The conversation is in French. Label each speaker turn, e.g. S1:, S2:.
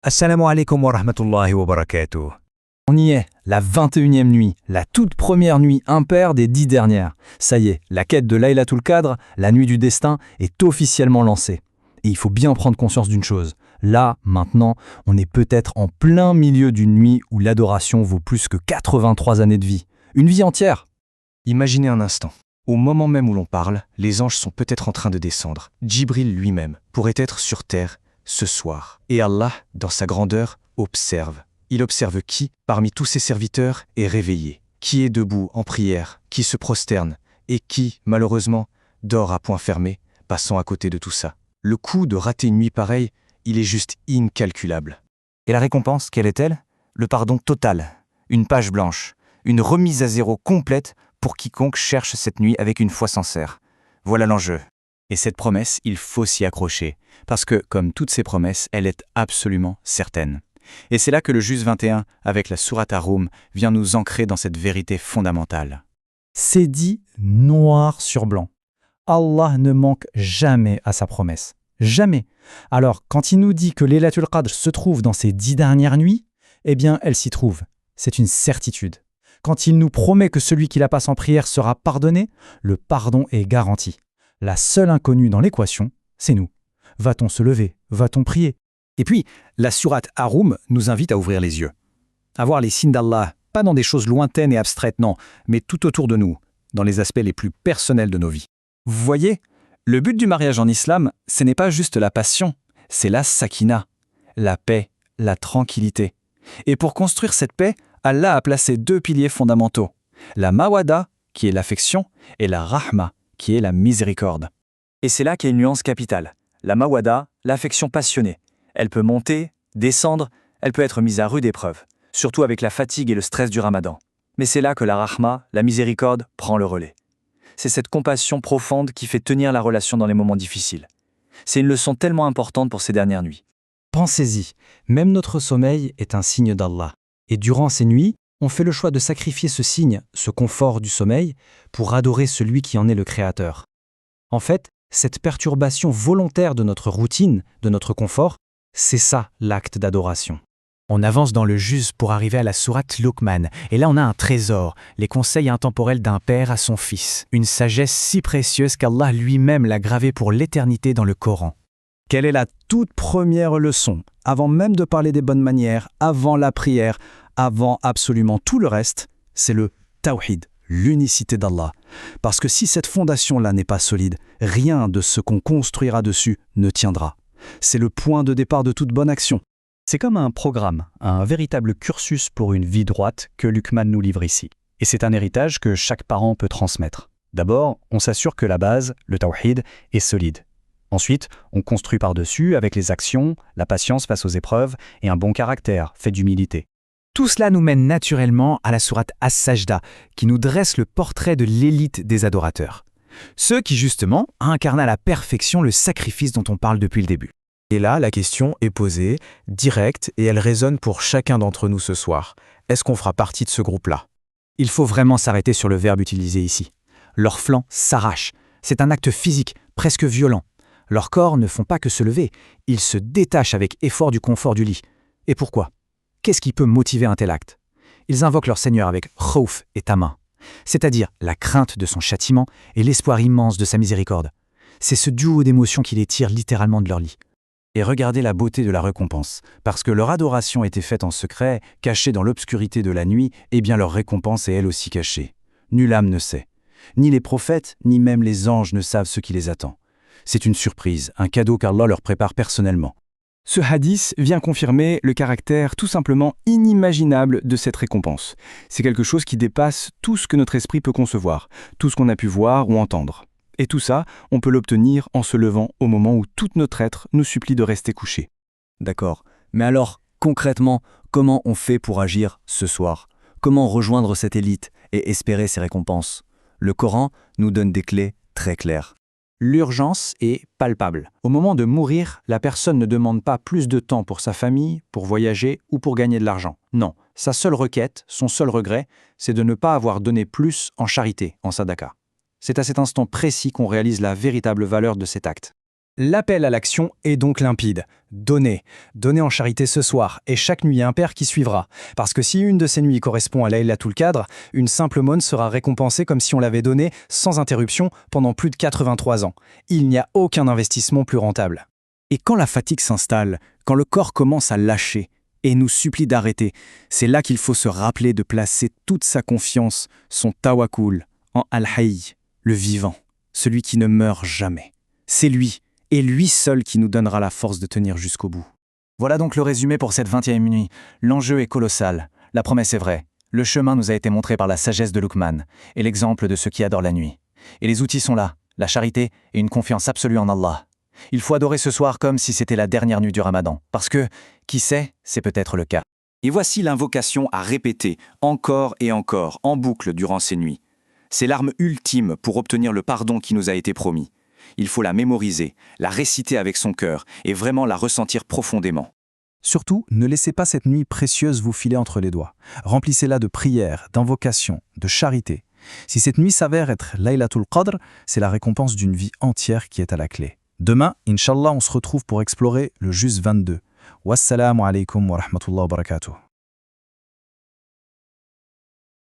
S1: Assalamu alaikum wa rahmatullahi wa barakatuh.
S2: On y est, la 21e nuit, la toute première nuit impaire des 10 dernières. Ça y est, la quête de Laylatul Qadr, la nuit du destin, est officiellement lancée. Et il faut bien prendre conscience d'une chose. Là, maintenant, on est peut-être en plein milieu d'une nuit où l'adoration vaut plus que 83 années de vie. Une vie entière.
S3: Imaginez un instant. Au moment même où l'on parle, les anges sont peut-être en train de descendre. Djibril lui-même pourrait être sur terre ce soir. Et Allah, dans sa grandeur, observe. Il observe qui, parmi tous ses serviteurs, est réveillé, qui est debout en prière, qui se prosterne, et qui, malheureusement, dort à point fermé, passant à côté de tout ça. Le coût de rater une nuit pareille, il est juste incalculable.
S4: Et la récompense, quelle est-elle? Le pardon total, une page blanche, une remise à zéro complète pour quiconque cherche cette nuit avec une foi sincère. Voilà l'enjeu. Et cette promesse, il faut s'y accrocher, parce que, comme toutes ces promesses, elle est absolument certaine. Et c'est là que le Juz 21, avec la sourate Ar-Rum, vient nous ancrer dans cette vérité fondamentale.
S2: C'est dit noir sur blanc. Allah ne manque jamais à sa promesse. Jamais. Alors, quand il nous dit que Laylatul Qadr se trouve dans ces 10 dernières nuits, eh bien, elle s'y trouve. C'est une certitude. Quand il nous promet que celui qui la passe en prière sera pardonné, le pardon est garanti. La seule inconnue dans l'équation, c'est nous. Va-t-on se lever? Va-t-on prier?
S1: Et puis, la sourate Ar-Rum nous invite à ouvrir les yeux. À voir les signes d'Allah, pas dans des choses lointaines et abstraites, non, mais tout autour de nous, dans les aspects les plus personnels de nos vies.
S4: Vous voyez, le but du mariage en islam, ce n'est pas juste la passion, c'est la sakina, la paix, la tranquillité. Et pour construire cette paix, Allah a placé 2 piliers fondamentaux, la mawada, qui est l'affection, et la rahma, qui est la miséricorde. Et c'est là qu'il y a une nuance capitale. La mawada, l'affection passionnée. Elle peut monter, descendre, elle peut être mise à rude épreuve, surtout avec la fatigue et le stress du ramadan. Mais c'est là que la rahma, la miséricorde, prend le relais. C'est cette compassion profonde qui fait tenir la relation dans les moments difficiles. C'est une leçon tellement importante pour ces dernières nuits.
S2: Pensez-y, même notre sommeil est un signe d'Allah. Et durant ces nuits, on fait le choix de sacrifier ce signe, ce confort du sommeil, pour adorer celui qui en est le créateur. En fait, cette perturbation volontaire de notre routine, de notre confort, c'est ça l'acte d'adoration.
S1: On avance dans le Juz pour arriver à la sourate Luqman, et là on a un trésor, les conseils intemporels d'un père à son fils, une sagesse si précieuse qu'Allah lui-même l'a gravée pour l'éternité dans le Coran. Quelle est la toute première leçon, avant même de parler des bonnes manières, avant la prière, avant absolument tout le reste, c'est le tawhid, l'unicité d'Allah. Parce que si cette fondation-là n'est pas solide, rien de ce qu'on construira dessus ne tiendra. C'est le point de départ de toute bonne action. C'est comme un programme, un véritable cursus pour une vie droite que Luqman nous livre ici. Et c'est un héritage que chaque parent peut transmettre. D'abord, on s'assure que la base, le tawhid, est solide. Ensuite, on construit par-dessus avec les actions, la patience face aux épreuves et un bon caractère, fait d'humilité. Tout cela nous mène naturellement à la sourate As-Sajda, qui nous dresse le portrait de l'élite des adorateurs. Ceux qui, justement, incarnent à la perfection le sacrifice dont on parle depuis le début.
S3: Et là, la question est posée, directe, et elle résonne pour chacun d'entre nous ce soir. Est-ce qu'on fera partie de ce groupe-là?
S1: Il faut vraiment s'arrêter sur le verbe utilisé ici. Leurs flancs s'arrachent. C'est un acte physique, presque violent. Leurs corps ne font pas que se lever, ils se détachent avec effort du confort du lit. Et pourquoi? Qu'est-ce qui peut motiver un tel acte? Ils invoquent leur Seigneur avec khouf et tama, c'est-à-dire la crainte de son châtiment et l'espoir immense de sa miséricorde. C'est ce duo d'émotions qui les tire littéralement de leur lit. Et regardez la beauté de la récompense, parce que leur adoration était faite en secret, cachée dans l'obscurité de la nuit, et bien leur récompense est elle aussi cachée. Nulle âme ne sait. Ni les prophètes, ni même les anges ne savent ce qui les attend. C'est une surprise, un cadeau qu'Allah leur prépare personnellement. Ce hadith vient confirmer le caractère tout simplement inimaginable de cette récompense. C'est quelque chose qui dépasse tout ce que notre esprit peut concevoir, tout ce qu'on a pu voir ou entendre. Et tout ça, on peut l'obtenir en se levant au moment où tout notre être nous supplie de rester couché.
S4: D'accord. Mais alors, concrètement, comment on fait pour agir ce soir? Comment rejoindre cette élite et espérer ces récompenses? Le Coran nous donne des clés très claires.
S1: L'urgence est palpable. Au moment de mourir, la personne ne demande pas plus de temps pour sa famille, pour voyager ou pour gagner de l'argent. Non, sa seule requête, son seul regret, c'est de ne pas avoir donné plus en charité, en sadaka. C'est à cet instant précis qu'on réalise la véritable valeur de cet acte.
S2: L'appel à l'action est donc limpide. Donnez. Donnez en charité ce soir et chaque nuit impaire qui suivra. Parce que si une de ces nuits correspond à Laylatul Qadr, une simple aumône sera récompensée comme si on l'avait donnée sans interruption pendant plus de 83 ans. Il n'y a aucun investissement plus rentable.
S4: Et quand la fatigue s'installe, quand le corps commence à lâcher et nous supplie d'arrêter, c'est là qu'il faut se rappeler de placer toute sa confiance, son tawakkul, en Al-Hayy, le vivant, celui qui ne meurt jamais. C'est lui, et lui seul qui nous donnera la force de tenir jusqu'au bout.
S1: Voilà donc le résumé pour cette 20e nuit. L'enjeu est colossal. La promesse est vraie. Le chemin nous a été montré par la sagesse de Luqman et l'exemple de ceux qui adorent la nuit. Et les outils sont là, la charité et une confiance absolue en Allah. Il faut adorer ce soir comme si c'était la dernière nuit du Ramadan. Parce que, qui sait, c'est peut-être le cas.
S4: Et voici l'invocation à répéter, encore et encore, en boucle durant ces nuits. C'est l'arme ultime pour obtenir le pardon qui nous a été promis. Il faut la mémoriser, la réciter avec son cœur et vraiment la ressentir profondément.
S5: Surtout, ne laissez pas cette nuit précieuse vous filer entre les doigts. Remplissez-la de prières, d'invocations, de charité. Si cette nuit s'avère être Laylatul Qadr, c'est la récompense d'une vie entière qui est à la clé. Demain, Inch'Allah, on se retrouve pour explorer le Juz 22. Wassalamu alaikum wa rahmatullahi wa barakatuh.